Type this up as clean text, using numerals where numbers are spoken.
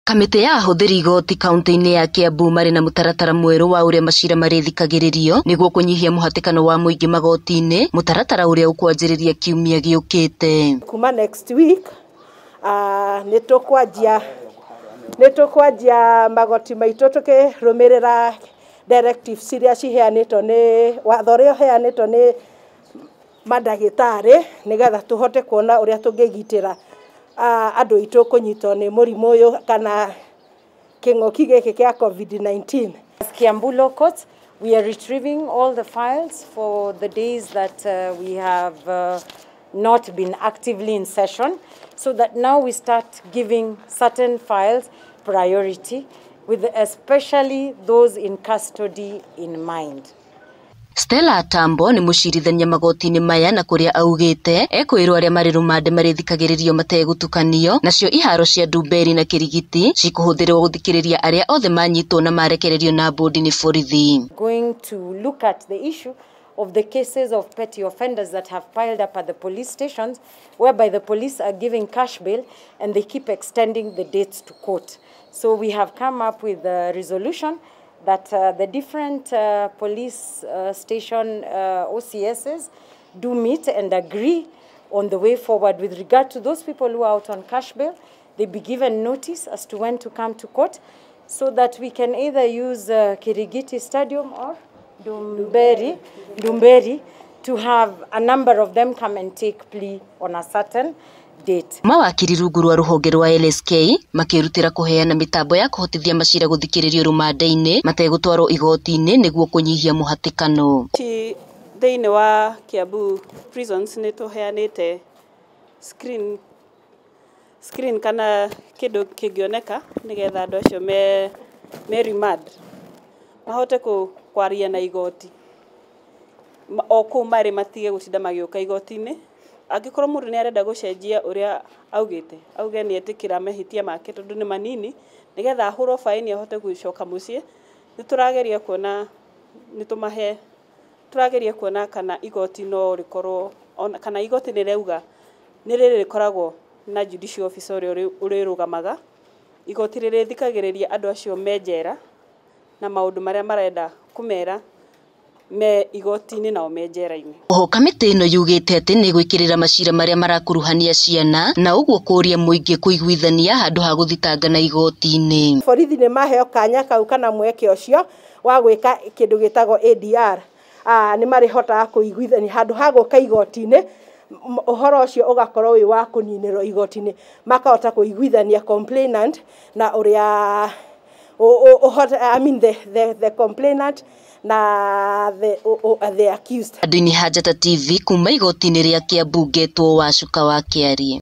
Kamĩtĩ ya ahũthĩri igoti kaunti-inĩ ya Kiambu marĩ na mũtaratara mwerũ wa ũrĩa macira marĩthikagĩrĩrio nĩguo kũnyihia mũhatĩkano wa mũingĩ magoti-inĩ, mũtaratara ũrĩa ũkwanjĩrĩria kiumia gĩũkĩte. Kuma next week nĩtũkwanjia magoti maitũ tũkĩrũmĩrĩra directives iria ciheanĩtwo nĩ watho ũrĩa ũheanĩtwo nĩ mandagĩtarĩ nĩgetha tũhote kuona ũrĩa tũngĩgitĩra andũ aitũ kũnyitwo nĩ mũrimũ ũyũ kana kĩng'ũki gĩkĩ kĩa COVID-19. As Kiambu Law Court, we are retrieving all the files for the days that we have not been actively in session, so that now we start giving certain files priority, with especially those in custody in mind. Stella Tambo ni mũcirithania magoti-inĩ maya na kũrĩa augĩte ekwĩrwo arĩa marĩ rũmande marĩthikagĩrĩrio mategũtukanio, nacio iharo cia Ndumberi na Kĩrigiti cikũhũthĩrwo gũthikĩrĩria arĩa othe manyitwo na marekererio na bodi nĩ borithi. Going to look at the issue of the cases of petty offenders that have piled up at the police stations, whereby the police are giving cash bail and they keep extending the dates to court. So we have come up with a resolution that the different police station OCSs do meet and agree on the way forward. With regard to those people who are out on cash bail, they be given notice as to when to come to court, so that we can either use Kirigiti Stadium or Ndumberi to have a number of them come and take plea on a certain date. Mawakiri rungu rwa rũhonge rwa LSK makĩrutĩra kũheana mĩtambo ya kũhotithia macira gũthikĩrĩrio rũmande-inĩ mategũtwarwo igoti-inĩ nĩguo kũnyihia mũhatĩkano. Thĩinĩ wa Kiambu prisons nĩ tũheanĩte screen kana kĩndũ kĩngĩoneka nĩgetha andũ acio me remand mahote kwaria na igoti o kũu marĩ matige gũtinda magĩũka igoti-inĩ. Angĩkorwo mũndũ nĩ arenda gũcenjia ũrĩa augĩte auge nĩ etĩkĩra mahĩtia make tondũ nĩ manini nĩgetha ahũrwo faini ahote gũcoka mũciĩ, tũrageria kuona kana igoti no rĩkorwo kana igoti nĩrauga nĩ rĩrĩ rĩkoragwo na judicial officer ũrĩa ũrĩrũgamaga igoti rĩrĩthikagĩrĩria andũ acio menjera na maũndũ marĩa marenda kũmera me igoti-inĩ nao me njera-inĩ. Oho kamĩtĩ ĩno yugĩte atĩ nĩ gwĩkĩrĩra macira marĩa marakuruhania ciana na ũguo kũria mũingĩ kũiguithania handũ ha gũthitangana igoti-inĩ. Borithi nĩ maheo kanya kau kana mweke ũcio wa gwĩka kĩndũ gĩtagwo ADR. Nĩ marĩhotaga kũiguithania handũ ha gũka igoti-inĩ, ũhoro ũcio ũgakorwo wĩ wa kũninĩrwo igoti-inĩ, makahota kũiguithania complainant na ũrĩa the complainant na the accused. Andũ-inĩ Hajata TV kuma igoti-inĩ rĩa Kiambu Ngetwo Wacuka wa Kĩarie.